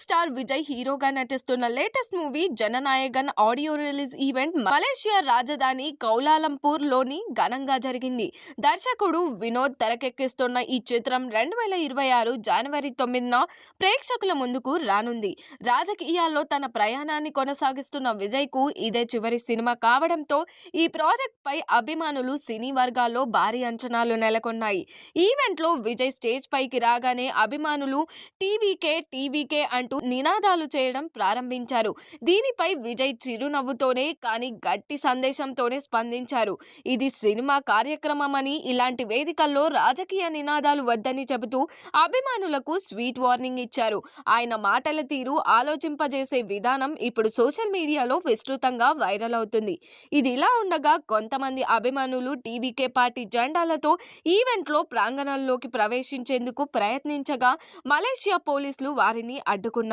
Star Vijay హీరోగా నటిస్తున్న latest movie Jana Nayagan audio release event Malaysia రాజధాని కౌలాలంపూర్ లోని ఘనంగా జరిగింది. దర్శకుడు వినోద్ తెరకెక్కిస్తున్న ఈ చిత్రం 2026 జనవరి 9న ప్రేక్షకుల ముందుకు రానుంది. రాజకీయాల్లో తన ప్రయాణాన్ని కొనసాగిస్తున్న విజయ్ కు ఇదే చివరి సినిమా కావడంతో ఈ ప్రాజెక్ట్ పై అభిమానులు సినీ వర్గాల్లో భారీ అంచనాలు నెలకొన్నాయి. ఈవెంట్ లో విజయ్ స్టేజ్ పైకి రాగానే అభిమానులు టీవీకే అంటూ నినాదాలు చేయడం ప్రారంభించారు. దీనిపై విజయ్ చిరునవ్వుతోనే కానీ గట్టి సందేశంతోనే స్పందించారు. ఇది సినిమా కార్యక్రమమని, ఇలాంటి వేదికల్లో రాజకీయ నినాదాలు వద్దని చెబుతూ అభిమానులకు స్వీట్ వార్నింగ్ ఇచ్చారు. ఆయన మాటల తీరు, ఆలోచింపజేసే విధానం ఇప్పుడు సోషల్ మీడియాలో విస్తృతంగా వైరల్ అవుతుంది. ఇది ఇలా ఉండగా కొంతమంది అభిమానులు టీవీకే పార్టీ జెండాలతో ఈవెంట్ లో ప్రాంగణంలోకి ప్రవేశించేందుకు ప్రయత్నించగా మలేషియా పోలీసులు వారిని అడ్డుకున్నారు.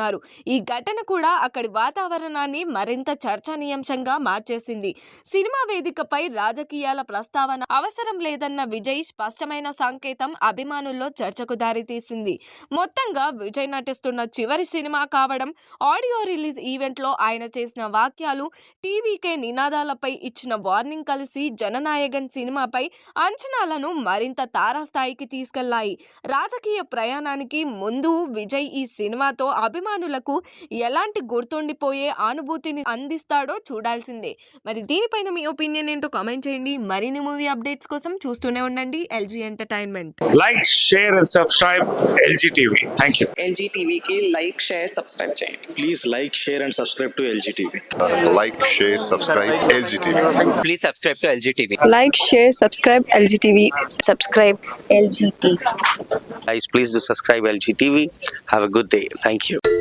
ఈ ఘటన కూడా అక్కడి వాతావరణాన్ని మరింత చర్చనీయాంశంగా మార్చేసింది. సినిమా వేదికపై రాజకీయాల ప్రస్తావన అవసరం లేదన్న విజయ్ స్పష్టమైన సంకేతం అభిమానుల్లో చర్చకు దారితీసింది. మొత్తంగా విజయ్ నటిస్తున్న చివరి సినిమా కావడం, ఆడియో రిలీజ్ ఈవెంట్ లో ఆయన చేసిన వాక్యాలు, టీవీకే నినాదాలపై ఇచ్చిన వార్నింగ్ కలిసి జననాయగన్ సినిమాపై అంచనాలను మరింత తారాస్థాయికి తీసుకెళ్లాయి. రాజకీయ ప్రయాణానికి ముందు విజయ్ ఈ సినిమాతో అభిమానులకు ఎలాంటి గుర్తుండిపోయే అనుభూతిని అందిస్తాడో చూడాల్సిందే. మరి దీనిపైన మీ ఒపీనియన్ ఏంటో కామెంట్ చేయండి. మరిన్ని మూవీ అప్డేట్స్ కోసం చూస్తూనే ఉండండి LG entertainment. Like, share and subscribe LG TV. Thank you. LG TV కి లైక్, షేర్, సబ్స్క్రైబ్ చేయండి. Please like, share and subscribe to LG TV. Like, share, subscribe LG TV. Please subscribe to LG TV. Like, share, subscribe LG TV. Subscribe LG TV. Guys, please do subscribe LG TV. Have a good day. Thank you.